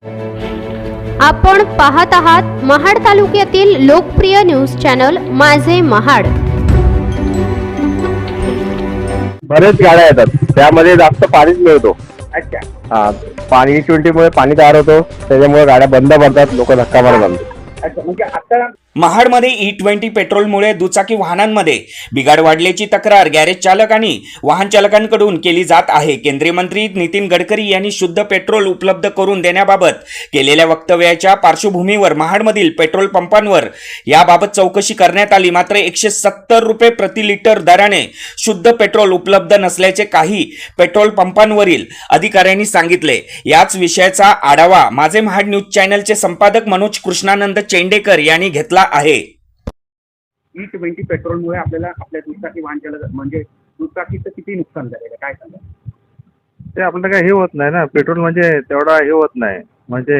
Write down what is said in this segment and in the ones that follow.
आपण पाहत आहात महाड तालुक्यातील लोकप्रिय न्यूज चॅनल माझे महाड। बरेच गाड्या येतात, त्यामध्ये जास्त पाणीच मिळतो। अच्छा, हा, पाणी E20 मुळे पाणी तयार होतो, त्याच्यामुळे गाड्या बंद पडतात, लोक धक्का मारतात। अच्छा, म्हणजे आता महाडमध्ये E20 पेट्रोलमुळे दुचाकी वाहनांमध्ये बिघाड वाढल्याची तक्रार गॅरेज चालक आणि वाहन चालकांकडून केली जात आहे। केंद्रीय मंत्री नितीन गडकरी यांनी शुद्ध पेट्रोल उपलब्ध करून देण्याबाबत केलेल्या वक्तव्याच्या पार्श्वभूमीवर महाडमधील पेट्रोल पंपांवर याबाबत चौकशी करण्यात आली। मात्र 170 रुपये प्रति लिटर दराने शुद्ध पेट्रोल उपलब्ध नसल्याचे काही पेट्रोल पंपांवरील अधिकाऱ्यांनी सांगितले। याच विषयाचा आढावा माझे महाड न्यूज चॅनलचे संपादक मनोज कृष्णानंद चेंडेकर यांनी घेतला आहे। E20 पेट्रोलमुळे आपल्याला आपल्या दुचाकी वाहन चालक म्हणजे दुचाकीचं किती नुकसान झालेलं काय सांगा? ते आपल्याला काही हे होत नाही ना, पेट्रोल म्हणजे तेवढा हे होत नाही, म्हणजे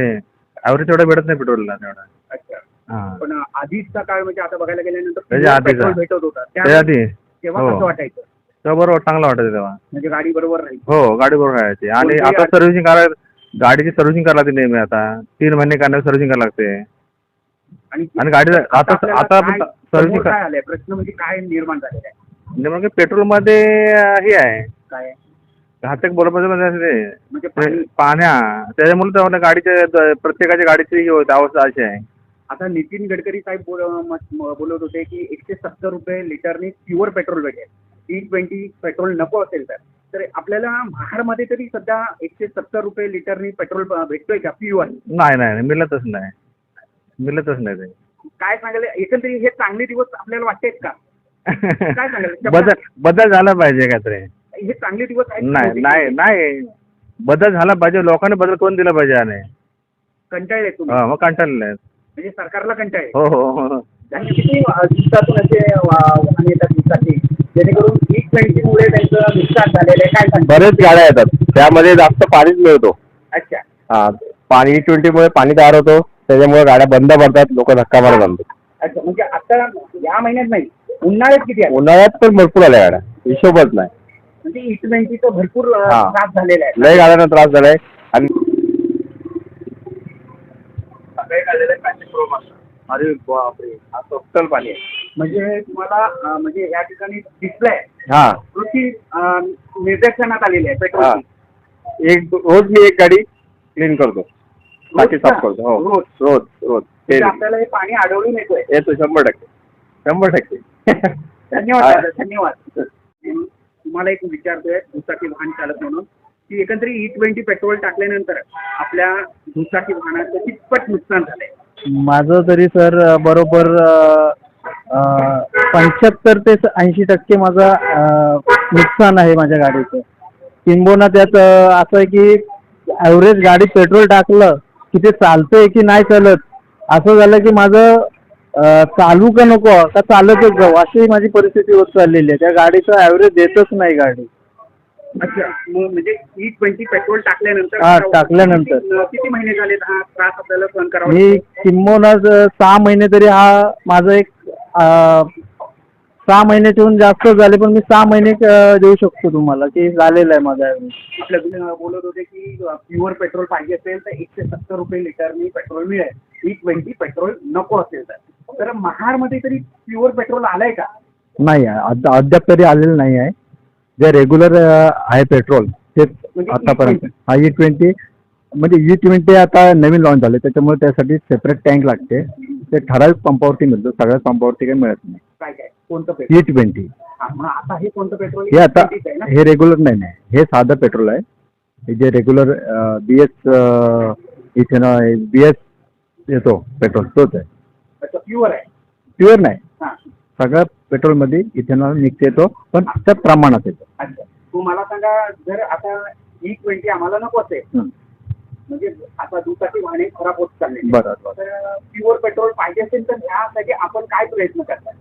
ॲव्हरेज तेवढा भेटत नाही पेट्रोलला तेवढा। अच्छा, हां, पण आधीचा काळ म्हणजे आता बघायला गेल्यानंतर त्याच्या आधीचा. पेट्रोल भेटत होता त्याच्या आधी तेव्हा हो. कसं वाटायचं? तेव्हा बरोबर चांगलं वाटायचं तेव्हा। म्हणजे गाडी बरोबर राहील? हो, गाडी बरोबर राहायची। आणि कोणतीही आता सर्व्हिसिंग करायला, गाडीची सर्व्हिसिंग करायला लागते नेहमी। आता 3 महिने करण्याची सर्व्हिसिंग करायला लागते। आणि गाडी आता आपल्याला सर्व्हिसिंग काय आलंय प्रश्न म्हणजे काय निर्माण झालेला आहे? म्हणजे पेट्रोलमध्ये हे आहे, काय घातक बरोबर म्हणजे पाणी- पाण्या, त्याच्यामुळे तर गाडीच्या प्रत्येकाच्या गाडीची ही होते अवस्था अशी आहे। आता नितीन गडकरी साहेब बोलत होते की 170 रुपये लिटरने प्युअर पेट्रोल भेटेल। E20 पेट्रोल नको असेल तर आपल्याला महाडमध्ये तरी सध्या 170 रुपये लिटरने पेट्रोल भेटतोय का प्युअर? नाही, मिळतच नाही ते। काय सांगायला एकंदरीत हे चांगले दिवस आपल्याला वाटतेत का? काय सांगायला बदल झाला पाहिजे काहीतरी। हे चांगले दिवस आहेत? नाही, बदल झाला पाहिजे। लोकांनी बदल कोण दिला पाहिजे? आणि कंटाळले तुम्ही? मग कंटाळले आहेत। म्हणजे सरकारला कंटाळे? हो। किती दिवसातून असे वाहन येतात दुचाकी जेणेकरून E20 मुळे त्यांचं नुकसान झालेलं आहे काय सांगता? बरेच गाड्या येतात, त्यामध्ये जास्त पाणीच मिळतो। अच्छा, हा, पाणी E20 मुळे पाणी तयार होतो, त्याच्यामुळे गाड्या बंद पडतात, लोक धक्का मारतात। अच्छा, म्हणजे आता या महिन्यात नाही, उन्हाळ्यात किती आहे? उन्हाळ्यात पण भरपूर आल्या गाड्या, हिशोबच नाही। म्हणजे E20 भरपूर हा. त्रास झालेला आहे। लय गाड्यांना त्रास झालाय। आणि अरे बापरे, हा टोटल पाणी आहे। म्हणजे तुम्हाला म्हणजे या ठिकाणी दिसलंय हा, कृती निर्देशनात आलेली आहे हा, पेट्रोल रोज मी एक गाडी क्लीन करतो, टाकी साफ करतो। हो, रोज? रोज आपल्याला हे पाणी आढळून येतोय? येतो 100%। धन्यवाद दादा, धन्यवाद। तुम्हाला एक विचारतोय दुचाकी वाहन चालक म्हणून की एकंदरीत E20 पेट्रोल टाकल्यानंतर आपल्या दुचाकी वाहनाचं कितपत नुकसान झालंय? माझं तरी सर बरोबर 75 ते 80% माझं नुकसान आहे माझ्या गाडीचं। किंबहुना त्यात असं आहे की ॲव्हरेज गाडी पेट्रोल टाकलं की ते चालतंय की नाही चालत, असं झालं की माझं चालू का नको का चालतच जाऊ अशी माझी परिस्थिती होत चाललेली आहे। त्या गाडीचं ॲव्हरेज देतच नाही गाडी। अच्छा, मग म्हणजे E20 पेट्रोल टाकल्यानंतर हा, टाकल्यानंतर किती महिने झाले हा त्रास आपल्याला सहन करावा मी लागतो? किंबहुना 6 महिने तरी हा माझं एक 6 महिन्याच्याहून जास्त झाले, पण मी 6 महिने देऊ शकतो तुम्हाला की झालेलं आहे माझा ॲव्हरेज। आपल्या तुम्ही बोलत होते की प्युअर पेट्रोल पाहिजे असेल तर 170 रुपये लिटरनी पेट्रोल मिळेल। E20 पेट्रोल नको असेल तर महाडमध्ये तरी प्युअर पेट्रोल आलंय का? नाही, अद्याप तरी आलेलं नाही आहे। जे रेग्युलर आहे पेट्रोल ते म्हणजे आतापर्यंत हा E20 म्हणजे E20 आता नवीन लॉन्च झाले, त्याच्यामुळे त्यासाठी सेपरेट टँक लागते। ते ठराविक पंपावरती मिळतो, सगळ्याच पंपावरती काही मिळत नाही। काय कोणतं पेट्रोल? E20 मग आता हे कोणतं पेट्रोल? हे आता E20 आहे ना? हे रेग्युलर नाही, हे साधं पेट्रोल आहे। हे जे रेग्युलर BS येतो पेट्रोल तोच आहे। अच्छा, प्युअर आहे? प्युअर नाही, हा, सगळ्या पेट्रोलमध्ये इथेनॉल निघते येतो, पण त्या प्रमाणात येतो। अच्छा, तू मला सांगा जर आता E20 आम्हाला नको असेल म्हणजे आता दुचाकी वाहने खराब होत चालले, बरोबर। तर प्युअर पेट्रोल पाहिजे असेल तर ह्यासाठी आपण काय प्रयत्न करतात?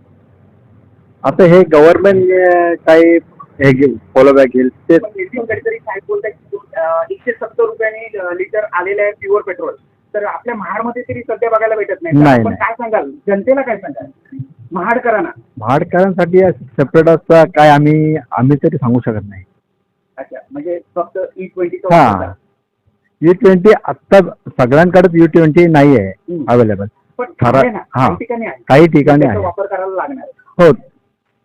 आता हे गव्हर्नमेंट काही हे फॉलोबॅक घेईल ते। नितीन गडकरी साहेब बोलतात की 170 रुपयांनी लिटर आलेलं आहे प्युअर पेट्रोल, तर आपल्या महाडमध्ये तरी सध्या बघायला भेटत नाही। नाही, आपण नाही. काय सांगाल जनतेला, काय सांगाल महाडकरांना? महाडकरांसाठी सेपरेट असतं काय आम्ही तरी सांगू शकत नाही। अच्छा, म्हणजे फक्त E20 हा, E20 आत्ता सगळ्यांकडेच E20 नाही आहे हम्म. अवेलेबल. पण ठरा- आहे ना, हा. काही ठिकाणी आहे. काही ठिकाणी त्याचा आहे. वापर करायला लागणार आहे. हो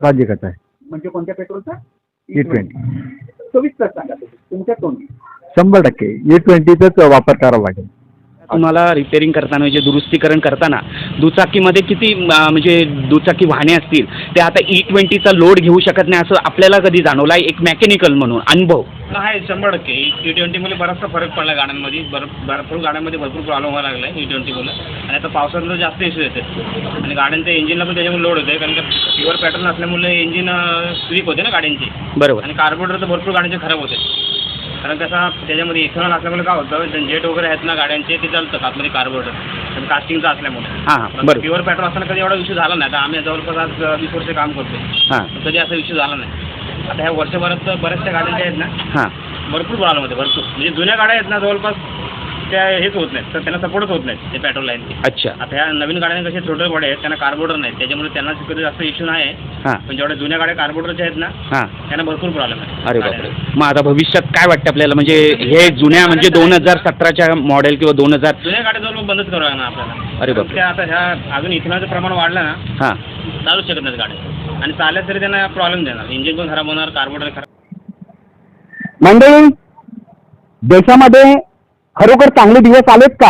राज्यगत आहे म्हणजे कोणत्या पेट्रोलचा? E20. सविस्तर सांगा तुमच्या तोंडी. 100% E20चाच वापर करावा लागेल. तुम्हाला रिपेअरिंग करताना म्हणजे दुरुस्तीकरण करताना दुचाकीमध्ये किती म्हणजे दुचाकी वाहने असतील ते आता E20चा लोड घेऊ शकत नाही असं आपल्याला कधी जाणवलं आहे एक मेकॅनिकल म्हणून अनुभव? आहे 100%. E20 मध्ये बराचसा फरक पडला गाड्यांमध्ये. भरपूर गाड्यांमध्ये भरपूर प्रॉब्लेम व्हायला लागला आहे E20 मुळे. आणि आता पावसात जास्त इश्यू येते आणि गाड्यांच्या इंजिनला पण त्याच्यामुळे लोड होते कारण का प्युअर पेट्रोल नसल्यामुळे इंजिन स्वीक होते ना गाड्यांची. बरोबर. आणि कार्बोरेटर तर भरपूर गाड्यांचे खराब होते कारण त्याचा त्याच्यामध्ये इथेनॉल असल्यामुळे काय होतं जेट वगैरे आहेत ना गाड्यांचे ते चालतात आतमध्ये कार्बोरेटर आणि कास्टिंगचं असल्यामुळे. हां बरोबर. प्युअर पेट्रोल असताना कधी एवढा इश्यू झाला नाही. आता आम्ही जवळपास आज 20 वर्ष काम करतो. हां कधी असा इश्यू झाला नाही. आता ह्या वर्षभरात तर बऱ्याचशा गाड्यांच्या आहेत ना हां भरपूर प्रॉब्लेम होते. भरपूर म्हणजे जुन्या गाड्या आहेत ना जवळपास त्या हेच होत नाहीत तर त्यांना सपोर्टच होत नाहीत ते पेट्रोल लाईन. अच्छा. आता ह्या नवीन गाड्यांना कसे छोटे बडे आहेत त्यांना कार्बोरेटर नाहीत त्याच्यामुळे त्यांना कधी जास्त इश्यू नाही आहे. हां पण जेवढ्या जुन्या गाड्या कार्बोरेटरच्या आहेत ना हां. त्यांना भरपूर प्रॉब्लेम आहे. अरे बापरे. मग आता भविष्यात काय वाटतं आपल्याला म्हणजे हे जुन्या म्हणजे 2017च्या मॉडेल किंवा 2000 जुन्या गाड्या जवळ बंदच करावं लागणार आपल्याला. अरे बापरे. त्या आता ह्या अजून इथेनॉलचं प्रमाण वाढलं ना हां चालूच शकत नाहीत गाड्या आणि चालल्या तरी त्यांना प्रॉब्लेम देणार. इंजिन पण खराब होणार कार्बोरेटर खराब. मंडळी, देशामध्ये खरोखर चांगले दिवस आलेत का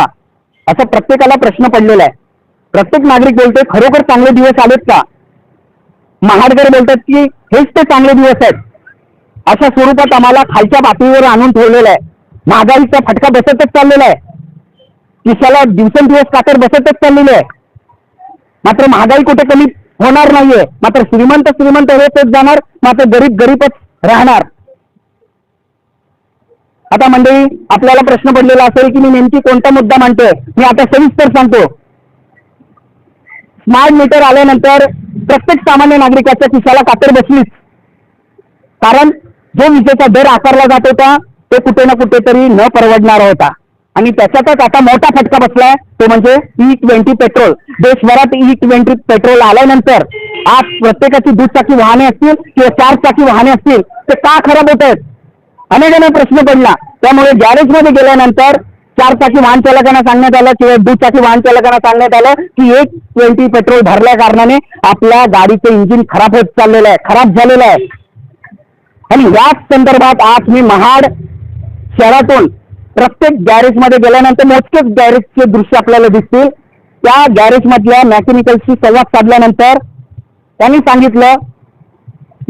असं प्रत्येकाला प्रश्न पडलेला आहे. प्रत्येक नागरिक बोलतोय खरोखर चांगले दिवस आलेत का. महाडकर बोलतात की हेच ते चांगले दिवस आहेत. अशा स्वरूपात आम्हाला खालच्या पातळीवर आणून ठेवलेलं आहे. महागाईचा फटका बसतच चाललेला आहे. खिशाला दिवसेंदिवस कातर बसतच चाललेली आहे. मात्र महागाई कुठे कमी होणार नाहीये. मात्र श्रीमंत होतच जाणार, मात्र गरीब गरीबच राहणार. आता मंडळी आपल्याला प्रश्न पडलेला असेल की मी नेमकी कोणता मुद्दा मांडतोय. मी आता सविस्तर सांगतो. स्मार्ट मीटर आल्यानंतर प्रत्येक सामान्य नागरिकाच्या खिशाला कातर बसलीच. कारण जो विजेचा दर आकारला जात होता तो कुठे ना कुठेतरी न परवडणारा होता आणि त्याच्यातच आता मोठा फटका बसलाय तो म्हणजे E20 पेट्रोल. देशभरात E20 पेट्रोल आल्यानंतर आज प्रत्येकाची दुचाकी वाहने असतील किंवा 4 चाकी वाहने असतील ते का खराब होत आहेत अनेकांना प्रश्न पडला. त्यामुळे गॅरेजमध्ये गेल्यानंतर 4 चाकी वाहन चालकांना सांगण्यात आलं किंवा दुचाकी वाहन चालकांना सांगण्यात आलं की E20 पेट्रोल भरल्या कारणाने आपल्या गाडीचं इंजिन खराब होत चाललेलं आहे, खराब झालेलं आहे. आणि याच संदर्भात आज मी महाड शहरातून प्रत्येक गॅरेजमध्ये गेल्यानंतर मोजकेच गॅरेजचे दृश्य आपल्याला दिसतील. त्या गॅरेजमधल्या मेकॅनिकलशी संवाद साधल्यानंतर त्यांनी सांगितलं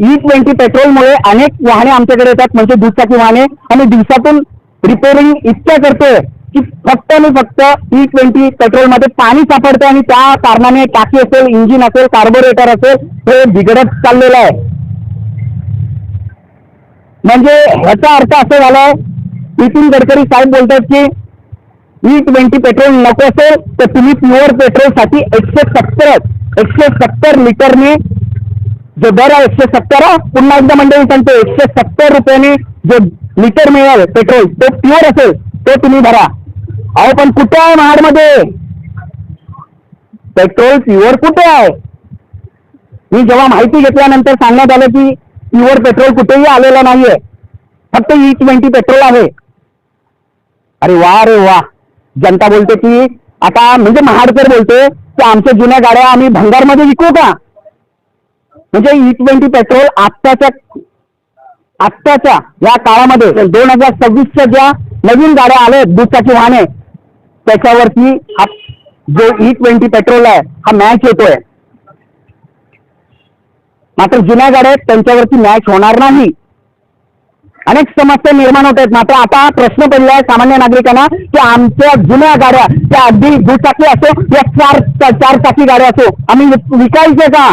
E20 पेट्रोलमुळे अनेक वाहने आमच्याकडे येतात म्हणजे दुचाकी वाहने आणि दिवसातून रिपेअरिंग इतक्या करतोय की फक्त आणि फक्त E20 पेट्रोलमध्ये पाणी सापडतं आणि त्या कारणाने टाकी असेल, इंजिन असेल, कार्बोरेटर असेल हे बिघडत चाललेलं आहे. म्हणजे ह्याचा अर्थ असा झालाय नितीन गडकरी साहेब बोलतात की E20 पेट्रोल नको असेल तर तुम्ही प्युअर पेट्रोलसाठी 170 लिटरने जो दर आहे 170 पुन्हा एकदा मंडळी सांगतो 170 रुपयाने जो लिटर मिळेल पेट्रोल तो प्युअर असेल तो तुम्ही भरा. अहो पण कुठे आहे महाडमध्ये पेट्रोल प्युअर कुठे आहे. मी जेव्हा माहिती घेतल्यानंतर सांगण्यात आलं की प्युअर पेट्रोल कुठेही आलेलं नाहीये, फक्त E20 पेट्रोल आहे. अरे वा जनता बोलते की आता म्हणजे महाडकर बोलते की आमच्या जुन्या गाड्या आम्ही भंगारमध्ये विकू का. म्हणजे E20 पेट्रोल आत्ताच्या या काळामध्ये 2026च्या ज्या नवीन गाड्या आल्या दुचाकी वाहने त्याच्यावरती हा जो E20 पेट्रोल आहे हा मॅच होतोय. मात्र जुन्या गाड्या आहेत त्यांच्यावरती मॅच होणार नाही. अनेक समस्या निर्माण होत आहेत. मात्र आता प्रश्न पडला आहे सामान्य नागरिकांना की आमच्या जुन्या गाड्या त्या अगदी दुचाकी असो या 4 चाकी गाड्या असो आम्ही विकायचे का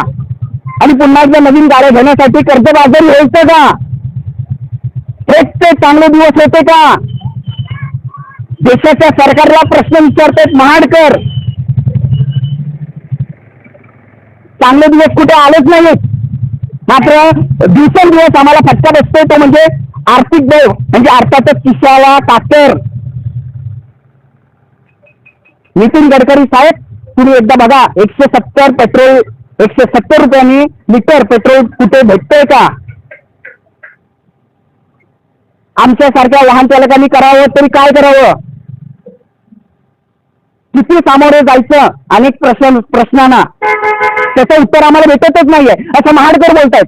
आणि पुन्हा एकदा नवीन गाड्या घेण्यासाठी कर्जबाजारी व्हायचं का. हेच ते चांगले दिवस होते का. देशाच्या सरकारला प्रश्न विचारतात महाडकर. चांगले दिवस कुठे आलेच नाहीत. मात्र दिवसेंदिवस आम्हाला फटका बसतोय तो म्हणजे आर्थिक देव म्हणजे अर्थातच खिशाला कातर. नितीन गडकरी साहेब तुम्ही एकदा बघा 170 रुपयांनी लिटर पेट्रोल कुठे भेटतोय का. आमच्यासारख्या वाहन चालकांनी करावं तरी काय करावं? किती सामोरे जायचं अनेक प्रश्नांना, त्याचं उत्तर आम्हाला भेटतच नाहीये असं महाडकर बोलतायत.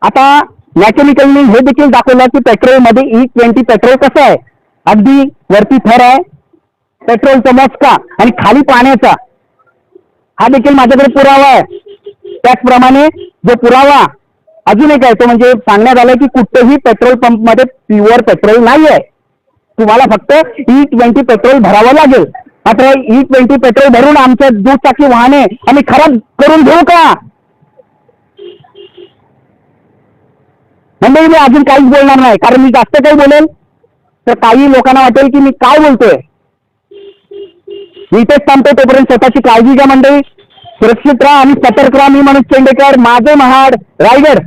आता मॅकॅनिकलनी हे देखील दाखवलं की पेट्रोलमध्ये E20 पेट्रोल कसं आहे, अगदी वरती थर आहे पेट्रोलचा मस्का आणि खाली पाण्याचा, हा देखील माझ्याकडे पुरावा आहे. त्याचप्रमाणे जो पुरावा अजून एक आहे तो म्हणजे सांगण्यात आलं की कुठेही पेट्रोल पंपमध्ये प्युअर पेट्रोल नाहीये, तुम्हाला फक्त E20 पेट्रोल भरावं लागेल. मात्र E20 पेट्रोल भरून आमच्या दुचाकी वाहने आम्ही खराब करून घेऊ का? म्हणजे मी अजून काहीच बोलणार नाही, कारण मी जास्त काही बोलेल तर काही लोकांना वाटेल की मी काय बोलतोय. मी इथेच थांबतो, तोपर्यंत स्वतःची काळजी घ्या मंडळी, सुरक्षित राहा आणि सतर्क राहा. मी मनोज चेंडेकर, माझे महाड, रायगड.